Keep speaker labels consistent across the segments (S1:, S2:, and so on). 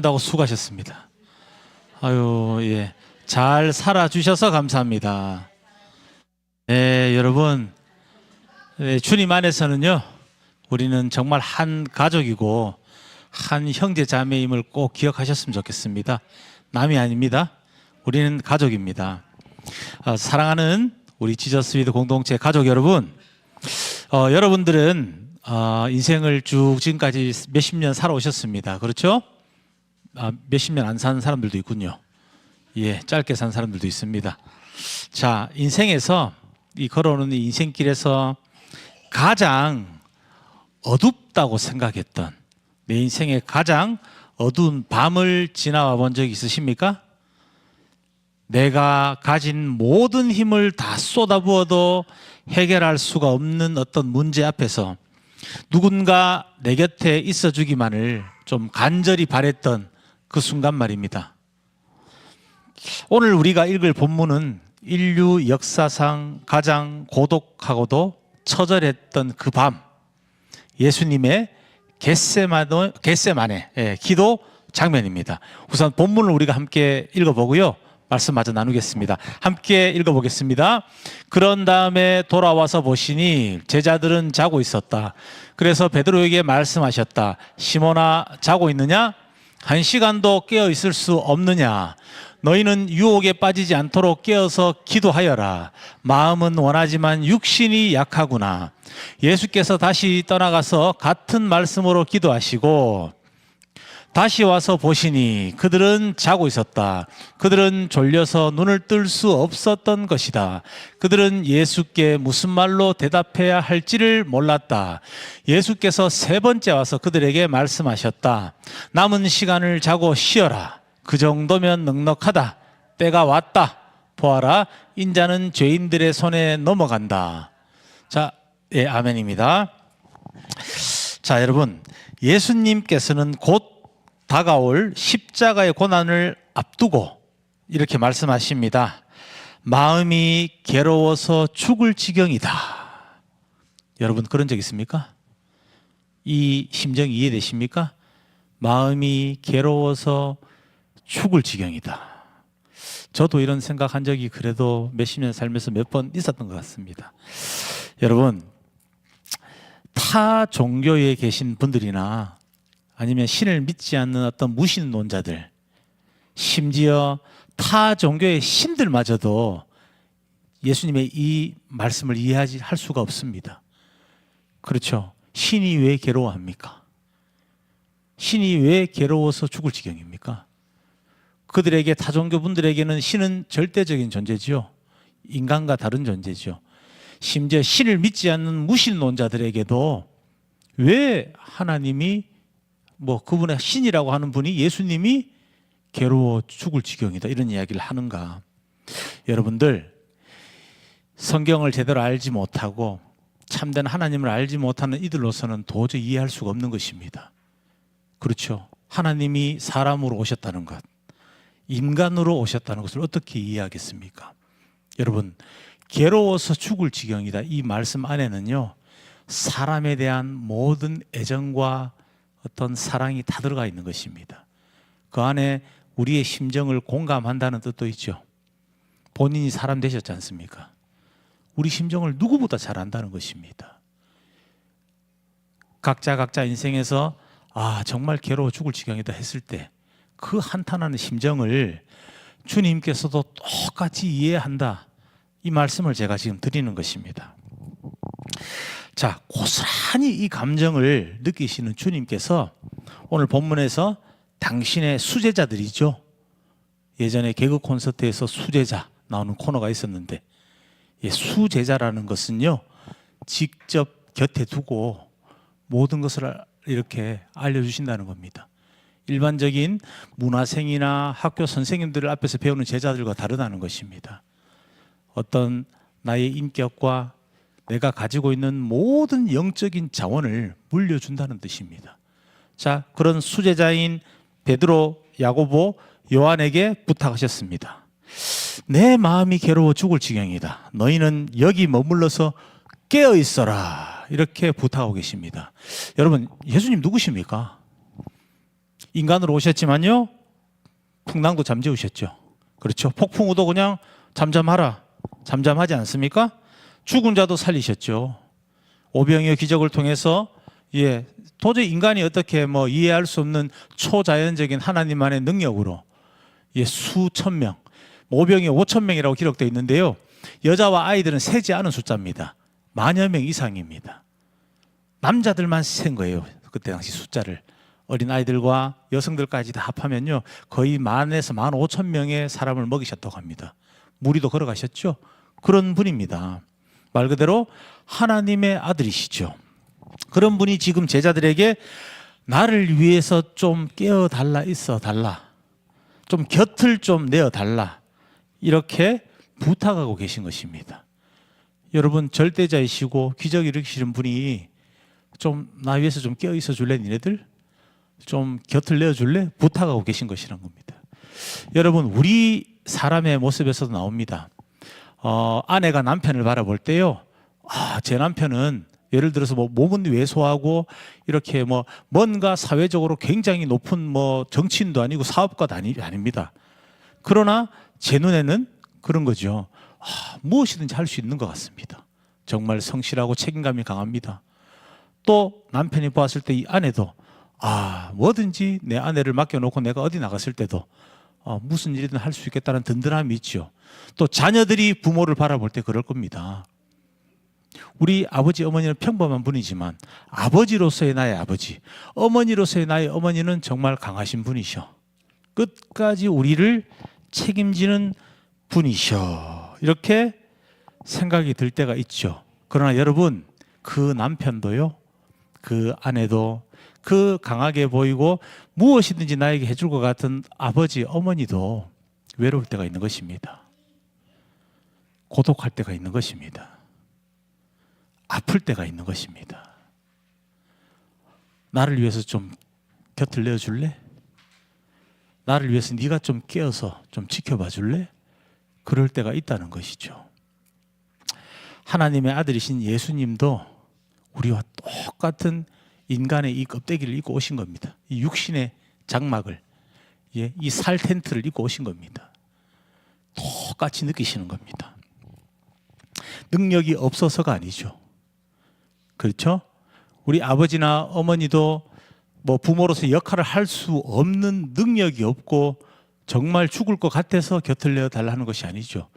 S1: 다고 수고하셨습니다. 아유, 예. 잘 살아주셔서 감사합니다. 네, 여러분. 네, 주님 안에서는요, 우리는 정말 한 가족이고, 한 형제 자매임을 꼭 기억하셨으면 좋겠습니다. 남이 아닙니다. 우리는 가족입니다. 사랑하는 우리 지저스 위드 공동체 가족 여러분, 여러분들은 인생을 쭉 지금까지 몇십 년 살아오셨습니다. 그렇죠? 몇십 년 안 사는 사람들도 있군요. 예, 짧게 산 사람들도 있습니다. 자, 인생에서 이 걸어오는 이 인생길에서 가장 어둡다고 생각했던 내 인생의 가장 어두운 밤을 지나와 본 적이 있으십니까? 내가 가진 모든 힘을 다 쏟아부어도 해결할 수가 없는 어떤 문제 앞에서 누군가 내 곁에 있어 주기만을 좀 간절히 바랬던 그 순간 말입니다. 오늘 우리가 읽을 본문은 인류 역사상 가장 고독하고도 처절했던 그 밤, 예수님의 겟세마네 기도 장면입니다. 우선 본문을 우리가 함께 읽어보고요, 말씀 마저 나누겠습니다. 함께 읽어보겠습니다. 그런 다음에 돌아와서 보시니 제자들은 자고 있었다. 그래서 베드로에게 말씀하셨다. 시몬아, 자고 있느냐? 한 시간도 깨어 있을 수 없느냐? 너희는 유혹에 빠지지 않도록 깨어서 기도하여라. 마음은 원하지만 육신이 약하구나. 예수께서 다시 떠나가서 같은 말씀으로 기도하시고 다시 와서 보시니 그들은 자고 있었다. 그들은 졸려서 눈을 뜰 수 없었던 것이다. 그들은 예수께 무슨 말로 대답해야 할지를 몰랐다. 예수께서 세 번째 와서 그들에게 말씀하셨다. 남은 시간을 자고 쉬어라. 그 정도면 넉넉하다. 때가 왔다. 보아라, 인자는 죄인들의 손에 넘어간다. 자, 예, 아멘입니다. 자, 여러분, 예수님께서는 곧 다가올 십자가의 고난을 앞두고 이렇게 말씀하십니다. 마음이 괴로워서 죽을 지경이다. 여러분, 그런 적 있습니까? 이 심정 이해되십니까? 마음이 괴로워서 죽을 지경이다. 저도 이런 생각한 적이 그래도 몇십 년 살면서 몇 번 있었던 것 같습니다. 여러분, 타 종교에 계신 분들이나 아니면 신을 믿지 않는 어떤 무신론자들, 심지어 타 종교의 신들마저도 예수님의 이 말씀을 이해하지 할 수가 없습니다. 그렇죠? 신이 왜 괴로워합니까? 신이 왜 괴로워서 죽을 지경입니까? 그들에게, 타종교 분들에게는 신은 절대적인 존재지요. 인간과 다른 존재죠. 심지어 신을 믿지 않는 무신론자들에게도 왜 하나님이 그분의 신이라고 하는 분이, 예수님이 괴로워 죽을 지경이다, 이런 이야기를 하는가? 여러분들, 성경을 제대로 알지 못하고 참된 하나님을 알지 못하는 이들로서는 도저히 이해할 수가 없는 것입니다. 그렇죠? 하나님이 사람으로 오셨다는 것, 인간으로 오셨다는 것을 어떻게 이해하겠습니까? 여러분, 괴로워서 죽을 지경이다, 이 말씀 안에는요, 사람에 대한 모든 애정과 어떤 사랑이 다 들어가 있는 것입니다. 그 안에 우리의 심정을 공감한다는 뜻도 있죠. 본인이 사람 되셨지 않습니까? 우리 심정을 누구보다 잘 안다는 것입니다. 각자 인생에서 정말 괴로워 죽을 지경이다 했을 때 그 한탄하는 심정을 주님께서도 똑같이 이해한다, 이 말씀을 제가 지금 드리는 것입니다. 자, 고스란히 이 감정을 느끼시는 주님께서 오늘 본문에서 당신의 수제자들이죠. 예전에 개그 콘서트에서 수제자 나오는 코너가 있었는데, 수제자라는 것은요, 직접 곁에 두고 모든 것을 이렇게 알려주신다는 겁니다. 일반적인 문화생이나 학교 선생님들 앞에서 배우는 제자들과 다르다는 것입니다. 어떤 나의 인격과 내가 가지고 있는 모든 영적인 자원을 물려준다는 뜻입니다. 자, 그런 수제자인 베드로, 야고보, 요한에게 부탁하셨습니다. 내 마음이 괴로워 죽을 지경이다. 너희는 여기 머물러서 깨어 있어라. 이렇게 부탁하고 계십니다. 여러분, 예수님 누구십니까? 인간으로 오셨지만요, 풍랑도 잠재우셨죠. 그렇죠. 폭풍우도 그냥 잠잠하라, 잠잠하지 않습니까? 죽은 자도 살리셨죠. 오병이어 기적을 통해서 도저히 인간이 어떻게 이해할 수 없는 초자연적인 하나님만의 능력으로 수천 명, 오병이어 5천 명이라고 기록되어 있는데요. 여자와 아이들은 세지 않은 숫자입니다. 만여 명 이상입니다. 남자들만 센 거예요. 그때 당시 숫자를. 어린 아이들과 여성들까지 다 합하면요, 거의 10,000에서 15,000명의 사람을 먹이셨다고 합니다. 무리도 걸어가셨죠. 그런 분입니다. 말 그대로 하나님의 아들이시죠. 그런 분이 지금 제자들에게 나를 위해서 좀 깨어달라, 있어달라, 좀 곁을 좀 내어달라, 이렇게 부탁하고 계신 것입니다. 여러분, 절대자이시고 기적 일으키시는 분이 좀 나 위해서 좀 깨어 있어 줄래? 니네들 좀 곁을 내어줄래? 부탁하고 계신 것이란 겁니다. 여러분, 우리 사람의 모습에서도 나옵니다. 아내가 남편을 바라볼 때요, 제 남편은 예를 들어서 몸은 왜소하고 이렇게 뭔가 사회적으로 굉장히 높은 정치인도 아니고 사업가도 아닙니다. 그러나 제 눈에는 그런 거죠. 무엇이든지 할 수 있는 것 같습니다. 정말 성실하고 책임감이 강합니다. 또 남편이 보았을 때 이 아내도 뭐든지 내 아내를 맡겨놓고 내가 어디 나갔을 때도 무슨 일이든 할 수 있겠다는 든든함이 있죠. 또 자녀들이 부모를 바라볼 때 그럴 겁니다. 우리 아버지 어머니는 평범한 분이지만 아버지로서의 나의 아버지, 어머니로서의 나의 어머니는 정말 강하신 분이셔. 끝까지 우리를 책임지는 분이셔. 이렇게 생각이 들 때가 있죠. 그러나 여러분, 그 남편도요, 그 아내도, 그 강하게 보이고 무엇이든지 나에게 해줄 것 같은 아버지, 어머니도 외로울 때가 있는 것입니다. 고독할 때가 있는 것입니다. 아플 때가 있는 것입니다. 나를 위해서 좀 곁을 내어줄래? 나를 위해서 네가 좀 깨어서 좀 지켜봐 줄래? 그럴 때가 있다는 것이죠. 하나님의 아들이신 예수님도 우리와 똑같은 인간의 이 껍데기를 입고 오신 겁니다. 이 육신의 장막을, 이 살 텐트를 입고 오신 겁니다. 똑같이 느끼시는 겁니다. 능력이 없어서가 아니죠. 그렇죠? 우리 아버지나 어머니도 부모로서 역할을 할 수 없는 능력이 없고 정말 죽을 것 같아서 곁을 내어 달라는 것이 아니죠.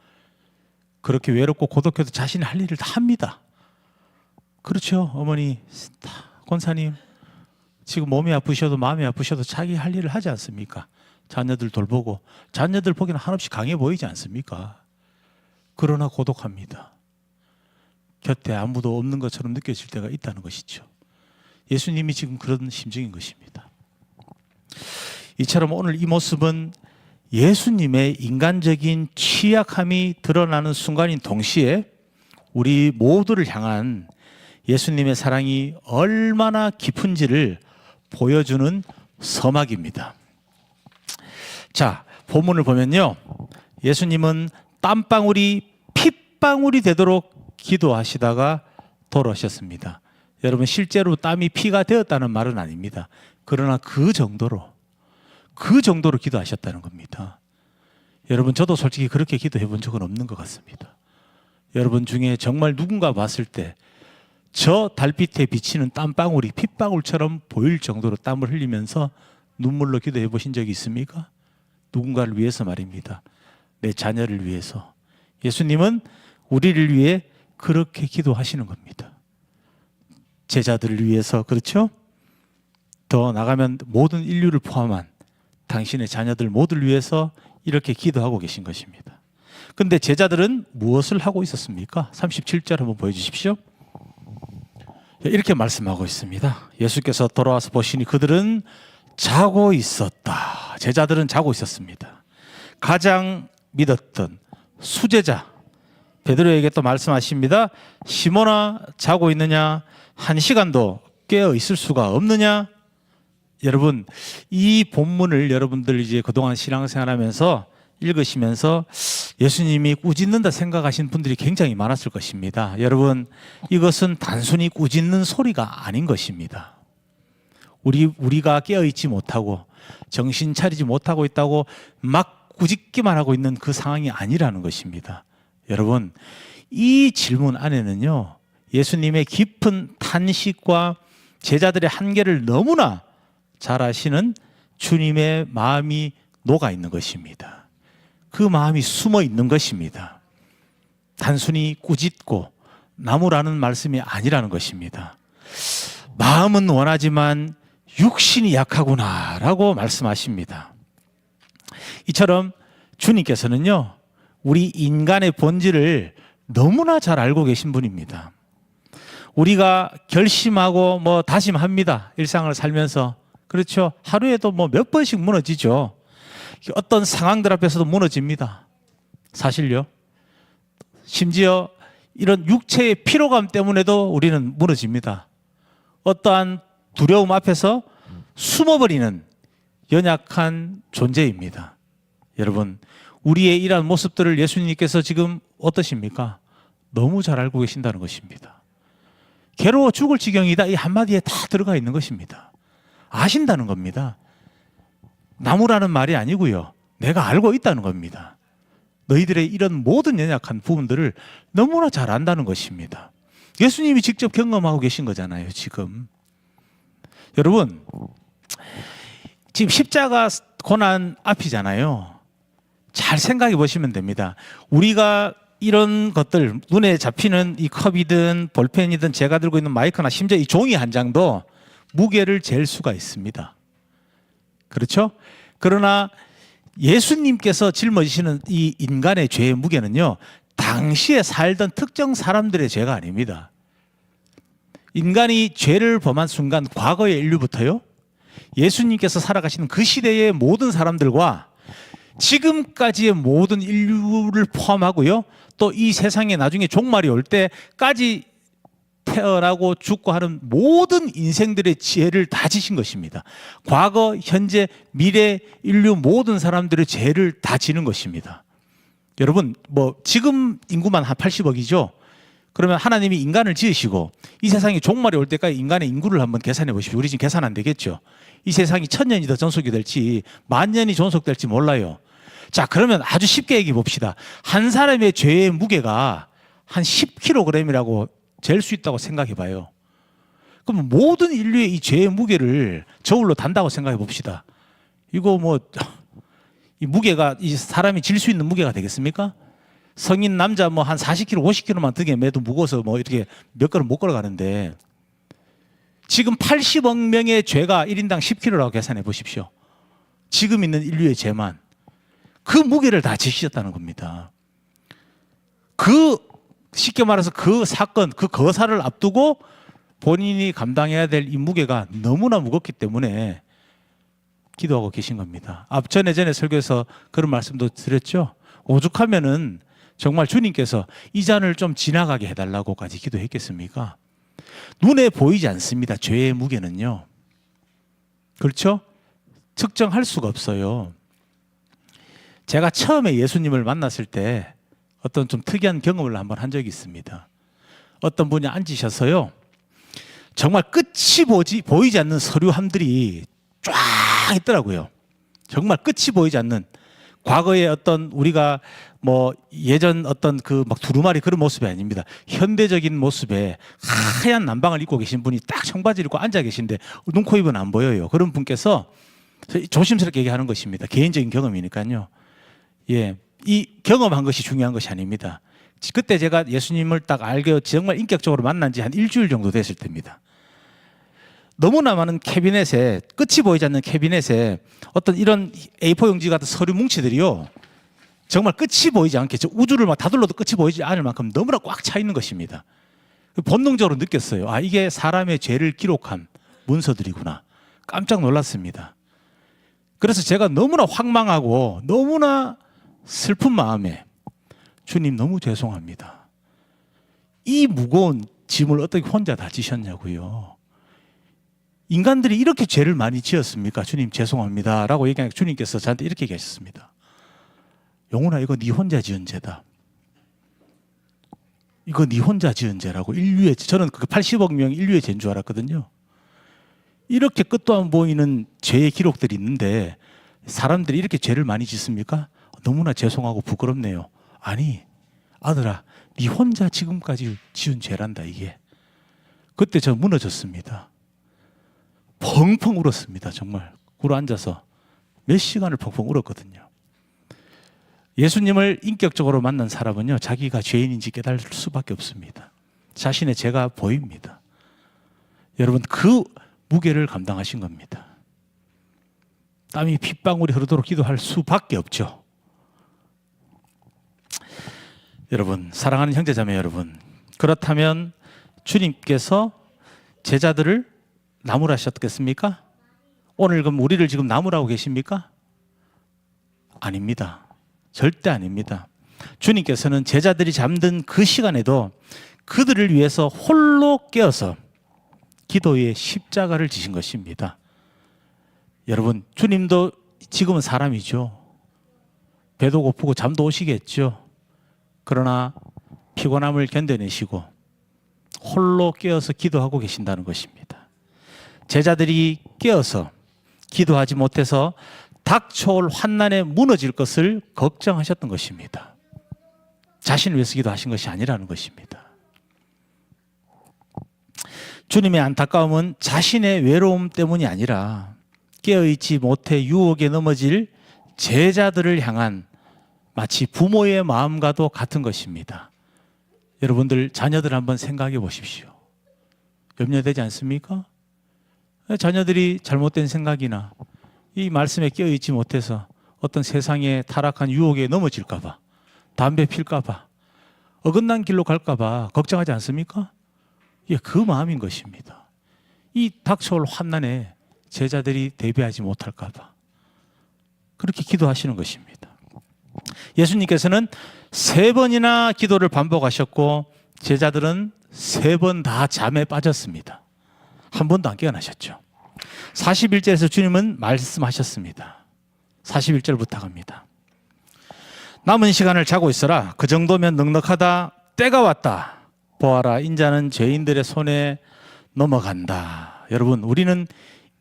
S1: 그렇게 외롭고 고독해도 자신이 할 일을 다 합니다. 그렇죠? 어머니, 권사님, 지금 몸이 아프셔도 마음이 아프셔도 자기 할 일을 하지 않습니까? 자녀들 돌보고, 자녀들 보기에는 한없이 강해 보이지 않습니까? 그러나 고독합니다. 곁에 아무도 없는 것처럼 느껴질 때가 있다는 것이죠. 예수님이 지금 그런 심정인 것입니다. 이처럼 오늘 이 모습은 예수님의 인간적인 취약함이 드러나는 순간인 동시에 우리 모두를 향한 예수님의 사랑이 얼마나 깊은지를 보여주는 서막입니다. 자, 본문을 보면요, 예수님은 땀방울이 핏방울이 되도록 기도하시다가 돌아오셨습니다. 여러분, 실제로 땀이 피가 되었다는 말은 아닙니다. 그러나 그 정도로 기도하셨다는 겁니다. 여러분, 저도 솔직히 그렇게 기도해 본 적은 없는 것 같습니다. 여러분 중에 정말 누군가 봤을 때 저 달빛에 비치는 땀방울이 핏방울처럼 보일 정도로 땀을 흘리면서 눈물로 기도해 보신 적이 있습니까? 누군가를 위해서 말입니다. 내 자녀를 위해서. 예수님은 우리를 위해 그렇게 기도하시는 겁니다. 제자들을 위해서, 그렇죠? 더 나가면 모든 인류를 포함한 당신의 자녀들 모두를 위해서 이렇게 기도하고 계신 것입니다. 그런데 제자들은 무엇을 하고 있었습니까? 37절 한번 보여주십시오. 이렇게 말씀하고 있습니다. 예수께서 돌아와서 보시니 그들은 자고 있었다. 제자들은 자고 있었습니다. 가장 믿었던 수제자 베드로에게 또 말씀하십니다. 시몬아, 자고 있느냐? 1시간도 깨어 있을 수가 없느냐? 여러분, 이 본문을 여러분들 이제 그동안 신앙생활하면서 읽으시면서 예수님이 꾸짖는다 생각하신 분들이 굉장히 많았을 것입니다. 여러분, 이것은 단순히 꾸짖는 소리가 아닌 것입니다. 우리가 깨어있지 못하고 정신 차리지 못하고 있다고 막 꾸짖기만 하고 있는 그 상황이 아니라는 것입니다. 여러분, 이 질문 안에는요, 예수님의 깊은 탄식과 제자들의 한계를 너무나 잘 아시는 주님의 마음이 녹아 있는 것입니다. 그 마음이 숨어 있는 것입니다. 단순히 꾸짖고 나무라는 말씀이 아니라는 것입니다. 마음은 원하지만 육신이 약하구나라고 말씀하십니다. 이처럼 주님께서는요, 우리 인간의 본질을 너무나 잘 알고 계신 분입니다. 우리가 결심하고 다짐합니다. 일상을 살면서. 그렇죠. 하루에도 몇 번씩 무너지죠. 어떤 상황들 앞에서도 무너집니다. 사실요. 심지어 이런 육체의 피로감 때문에도 우리는 무너집니다. 어떠한 두려움 앞에서 숨어버리는 연약한 존재입니다. 여러분, 우리의 이러한 모습들을 예수님께서 지금 어떠십니까? 너무 잘 알고 계신다는 것입니다. 괴로워 죽을 지경이다, 이 한마디에 다 들어가 있는 것입니다. 아신다는 겁니다. 나무라는 말이 아니고요, 내가 알고 있다는 겁니다. 너희들의 이런 모든 연약한 부분들을 너무나 잘 안다는 것입니다. 예수님이 직접 경험하고 계신 거잖아요, 지금. 여러분, 지금 십자가 고난 앞이잖아요. 잘 생각해 보시면 됩니다. 우리가 이런 것들, 눈에 잡히는 이 컵이든 볼펜이든 제가 들고 있는 마이크나 심지어 이 종이 한 장도 무게를 잴 수가 있습니다. 그렇죠? 그러나 예수님께서 짊어지시는 이 인간의 죄의 무게는요, 당시에 살던 특정 사람들의 죄가 아닙니다. 인간이 죄를 범한 순간, 과거의 인류부터요, 예수님께서 살아가시는 그 시대의 모든 사람들과 지금까지의 모든 인류를 포함하고요, 또 이 세상에 나중에 종말이 올 때까지 태어나고 죽고 하는 모든 인생들의 죄를 다 지신 것입니다. 과거, 현재, 미래, 인류 모든 사람들의 죄를 다 지는 것입니다. 여러분, 지금 인구만 한 80억이죠? 그러면 하나님이 인간을 지으시고 이 세상이 종말이 올 때까지 인간의 인구를 한번 계산해 보십시오. 우리 지금 계산 안 되겠죠? 이 세상이 1000년이 더 존속이 될지 10,000년이 존속될지 몰라요. 자, 그러면 아주 쉽게 얘기해 봅시다. 한 사람의 죄의 무게가 한 10kg이라고 잴 수 있다고 생각해 봐요. 그럼 모든 인류의 이 죄의 무게를 저울로 단다고 생각해 봅시다. 이거 이 무게가 이 사람이 질 수 있는 무게가 되겠습니까? 성인 남자 한 40kg, 50kg만 등에 매도 무거워서 이렇게 몇 걸음 못 걸어가는데, 지금 80억 명의 죄가 1인당 10kg라고 계산해 보십시오. 지금 있는 인류의 죄만. 그 무게를 다 지시셨다는 겁니다. 쉽게 말해서 그 사건, 그 거사를 앞두고 본인이 감당해야 될 이 무게가 너무나 무겁기 때문에 기도하고 계신 겁니다. 전에 설교에서 그런 말씀도 드렸죠. 오죽하면은 정말 주님께서 이 잔을 좀 지나가게 해달라고까지 기도했겠습니까? 눈에 보이지 않습니다. 죄의 무게는요. 그렇죠? 측정할 수가 없어요. 제가 처음에 예수님을 만났을 때 어떤 좀 특이한 경험을 한번 한 적이 있습니다. 어떤 분이 앉으셔서요, 정말 끝이 보이지 않는 서류함들이 쫙 있더라고요. 정말 끝이 보이지 않는, 과거에 어떤 우리가 예전 어떤 두루마리 그런 모습이 아닙니다. 현대적인 모습에 하얀 남방을 입고 계신 분이 딱 청바지를 입고 앉아 계신데 눈, 코, 입은 안 보여요. 그런 분께서 조심스럽게 얘기하는 것입니다. 개인적인 경험이니까요. 예, 이 경험한 것이 중요한 것이 아닙니다. 그때 제가 예수님을 딱 알게 정말 인격적으로 만난 지 한 일주일 정도 됐을 때입니다. 너무나 많은 캐비넷에, 끝이 보이지 않는 캐비넷에 어떤 이런 A4 용지 같은 서류 뭉치들이요, 정말 끝이 보이지 않게, 우주를 다 둘러도 끝이 보이지 않을 만큼 너무나 꽉 차 있는 것입니다. 본능적으로 느꼈어요. 이게 사람의 죄를 기록한 문서들이구나. 깜짝 놀랐습니다. 그래서 제가 너무나 황망하고 너무나 슬픈 마음에, 주님 너무 죄송합니다. 이 무거운 짐을 어떻게 혼자 다 지셨냐고요. 인간들이 이렇게 죄를 많이 지었습니까? 주님 죄송합니다 라고 얘기하니까 주님께서 저한테 이렇게 얘기하셨습니다. 영훈아, 이거 네 혼자 지은 죄다. 이거 네 혼자 지은 죄라고. 저는 그 80억 명 인류의 죄인 줄 알았거든요. 이렇게 끝도 안 보이는 죄의 기록들이 있는데 사람들이 이렇게 죄를 많이 짓습니까? 너무나 죄송하고 부끄럽네요. 아니, 아들아, 네 혼자 지금까지 지은 죄란다 이게. 그때 저 무너졌습니다. 펑펑 울었습니다. 정말 굴어 앉아서 몇 시간을 펑펑 울었거든요. 예수님을 인격적으로 만난 사람은요, 자기가 죄인인지 깨달을 수밖에 없습니다. 자신의 죄가 보입니다. 여러분, 그 무게를 감당하신 겁니다. 땀이 핏방울이 흐르도록 기도할 수밖에 없죠. 여러분, 사랑하는 형제자매 여러분, 그렇다면 주님께서 제자들을 나무라 하셨겠습니까? 오늘 그럼 우리를 지금 나무라고 계십니까? 아닙니다. 절대 아닙니다. 주님께서는 제자들이 잠든 그 시간에도 그들을 위해서 홀로 깨어서 기도의 십자가를 지신 것입니다. 여러분, 주님도 지금은 사람이죠. 배도 고프고 잠도 오시겠죠. 그러나 피곤함을 견뎌내시고 홀로 깨어서 기도하고 계신다는 것입니다. 제자들이 깨어서 기도하지 못해서 닥쳐올 환난에 무너질 것을 걱정하셨던 것입니다. 자신을 위해서 기도하신 것이 아니라는 것입니다. 주님의 안타까움은 자신의 외로움 때문이 아니라 깨어있지 못해 유혹에 넘어질 제자들을 향한 마치 부모의 마음과도 같은 것입니다. 여러분들 자녀들 한번 생각해 보십시오. 염려되지 않습니까? 자녀들이 잘못된 생각이나 이 말씀에 깨어있지 못해서 어떤 세상의 타락한 유혹에 넘어질까 봐, 담배 필까 봐, 어긋난 길로 갈까 봐 걱정하지 않습니까? 예, 그 마음인 것입니다. 이 닥쳐올 환난에 제자들이 대비하지 못할까 봐 그렇게 기도하시는 것입니다. 예수님께서는 3번이나 기도를 반복하셨고 제자들은 3번 다 잠에 빠졌습니다. 한 번도 안 깨어나셨죠. 41절에서 주님은 말씀하셨습니다. 41절부터 갑니다. 남은 시간을 자고 있어라. 그 정도면 넉넉하다. 때가 왔다. 보아라, 인자는 죄인들의 손에 넘어간다. 여러분, 우리는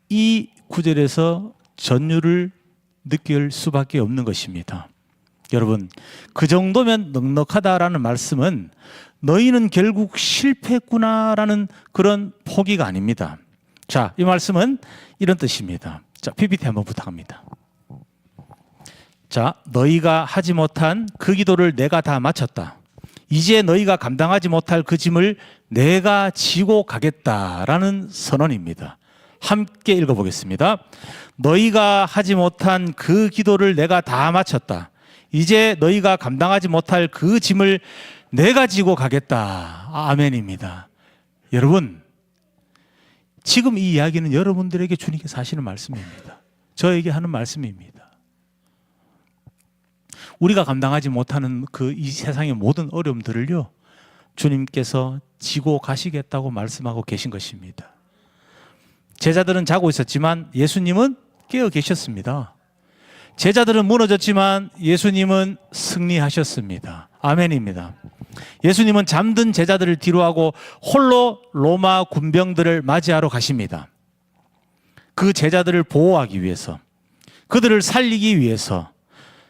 S1: 이 구절에서 전율을 느낄 수밖에 없는 것입니다. 여러분, 그 정도면 넉넉하다라는 말씀은 너희는 결국 실패했구나라는 그런 포기가 아닙니다. 자, 이 말씀은 이런 뜻입니다. 자, PPT 한번 부탁합니다. 자, 너희가 하지 못한 그 기도를 내가 다 마쳤다. 이제 너희가 감당하지 못할 그 짐을 내가 지고 가겠다라는 선언입니다. 함께 읽어보겠습니다. 너희가 하지 못한 그 기도를 내가 다 마쳤다. 이제 너희가 감당하지 못할 그 짐을 내가 지고 가겠다. 아멘입니다. 여러분, 지금 이 이야기는 여러분들에게 주님께서 하시는 말씀입니다. 저에게 하는 말씀입니다. 우리가 감당하지 못하는 그 이 세상의 모든 어려움들을요, 주님께서 지고 가시겠다고 말씀하고 계신 것입니다. 제자들은 자고 있었지만 예수님은 깨어 계셨습니다. 제자들은 무너졌지만 예수님은 승리하셨습니다. 아멘입니다. 예수님은 잠든 제자들을 뒤로하고 홀로 로마 군병들을 맞이하러 가십니다. 그 제자들을 보호하기 위해서, 그들을 살리기 위해서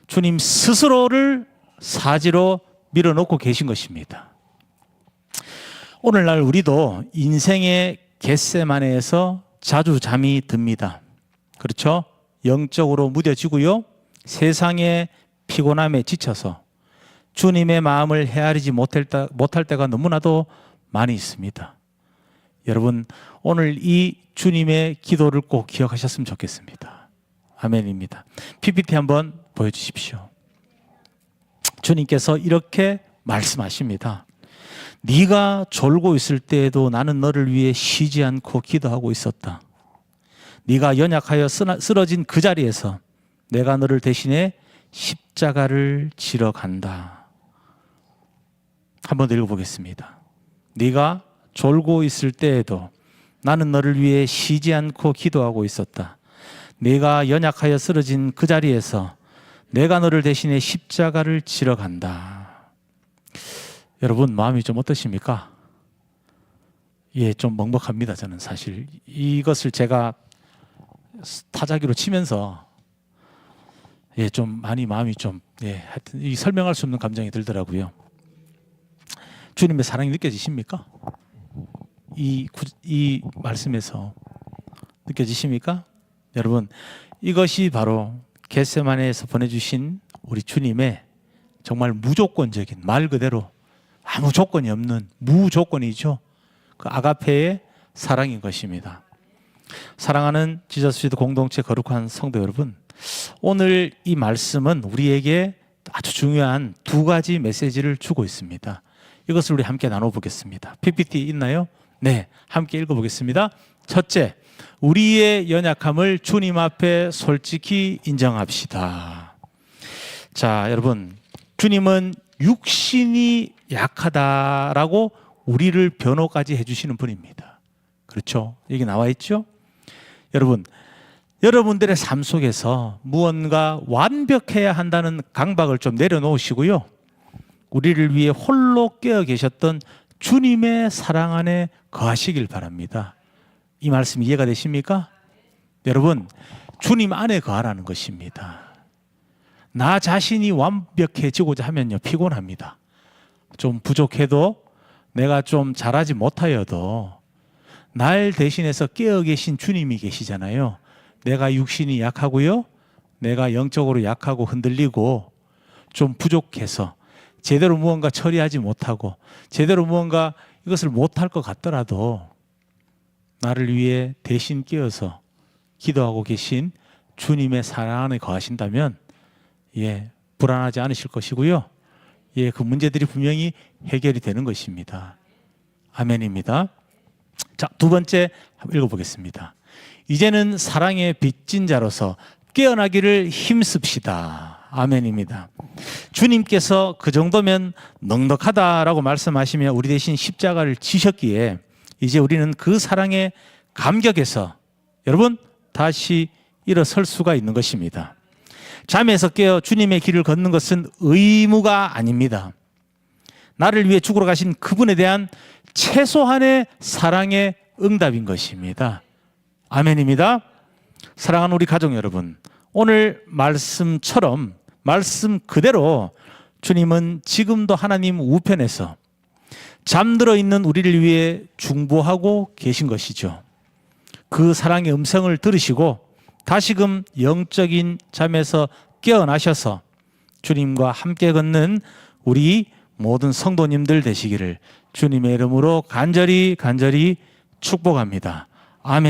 S1: 주님 스스로를 사지로 밀어넣고 계신 것입니다. 오늘날 우리도 인생의 겟세마네에서 자주 잠이 듭니다. 그렇죠? 영적으로 무뎌지고요, 세상의 피곤함에 지쳐서 주님의 마음을 헤아리지 못할 때가 너무나도 많이 있습니다. 여러분, 오늘 이 주님의 기도를 꼭 기억하셨으면 좋겠습니다. 아멘입니다. PPT 한번 보여주십시오. 주님께서 이렇게 말씀하십니다. 네가 졸고 있을 때에도 나는 너를 위해 쉬지 않고 기도하고 있었다. 네가 연약하여 쓰러진 그 자리에서 내가 너를 대신해 십자가를 지러 간다. 한번 더 읽어보겠습니다. 네가 졸고 있을 때에도 나는 너를 위해 쉬지 않고 기도하고 있었다. 네가 연약하여 쓰러진 그 자리에서 내가 너를 대신해 십자가를 지러 간다. 여러분, 마음이 좀 어떠십니까? 예, 좀 먹먹합니다. 저는 사실 이것을 제가 타자기로 치면서 예, 좀 많이 마음이 좀 하여튼 이 설명할 수 없는 감정이 들더라고요. 주님의 사랑이 느껴지십니까? 이 말씀에서 느껴지십니까? 여러분, 이것이 바로 겟세마네에서 보내주신 우리 주님의 정말 무조건적인, 말 그대로 아무 조건이 없는 무조건이죠. 그 아가페의 사랑인 것입니다. 사랑하는 지저스피드 공동체 거룩한 성도 여러분, 오늘 이 말씀은 우리에게 아주 중요한 두 가지 메시지를 주고 있습니다. 이것을 우리 함께 나눠보겠습니다. PPT 있나요? 네, 함께 읽어보겠습니다. 첫째, 우리의 연약함을 주님 앞에 솔직히 인정합시다. 자, 여러분, 주님은 육신이 약하다라고 우리를 변호까지 해주시는 분입니다. 그렇죠? 여기 나와 있죠? 여러분, 여러분들의 삶 속에서 무언가 완벽해야 한다는 강박을 좀 내려놓으시고요. 우리를 위해 홀로 깨어 계셨던 주님의 사랑 안에 거하시길 바랍니다. 이 말씀 이해가 되십니까? 여러분, 주님 안에 거하라는 것입니다. 나 자신이 완벽해지고자 하면요, 피곤합니다. 좀 부족해도 내가 좀 잘하지 못하여도 날 대신해서 깨어 계신 주님이 계시잖아요. 내가 육신이 약하고요, 내가 영적으로 약하고 흔들리고 좀 부족해서 제대로 무언가 처리하지 못하고 제대로 무언가 이것을 못할 것 같더라도 나를 위해 대신 깨어서 기도하고 계신 주님의 사랑 안에 거하신다면 불안하지 않으실 것이고요. 그 문제들이 분명히 해결이 되는 것입니다. 아멘입니다. 자, 두 번째 읽어보겠습니다. 이제는 사랑의 빚진 자로서 깨어나기를 힘씁시다. 아멘입니다. 주님께서 그 정도면 넉넉하다라고 말씀하시며 우리 대신 십자가를 지셨기에 이제 우리는 그 사랑의 감격에서 여러분 다시 일어설 수가 있는 것입니다. 잠에서 깨어 주님의 길을 걷는 것은 의무가 아닙니다. 나를 위해 죽으러 가신 그분에 대한 최소한의 사랑의 응답인 것입니다. 아멘입니다. 사랑하는 우리 가족 여러분, 오늘 말씀처럼 말씀 그대로 주님은 지금도 하나님 우편에서 잠들어 있는 우리를 위해 중보하고 계신 것이죠. 그 사랑의 음성을 들으시고 다시금 영적인 잠에서 깨어나셔서 주님과 함께 걷는 우리 모든 성도님들 되시기를 주님의 이름으로 간절히 축복합니다. 아멘.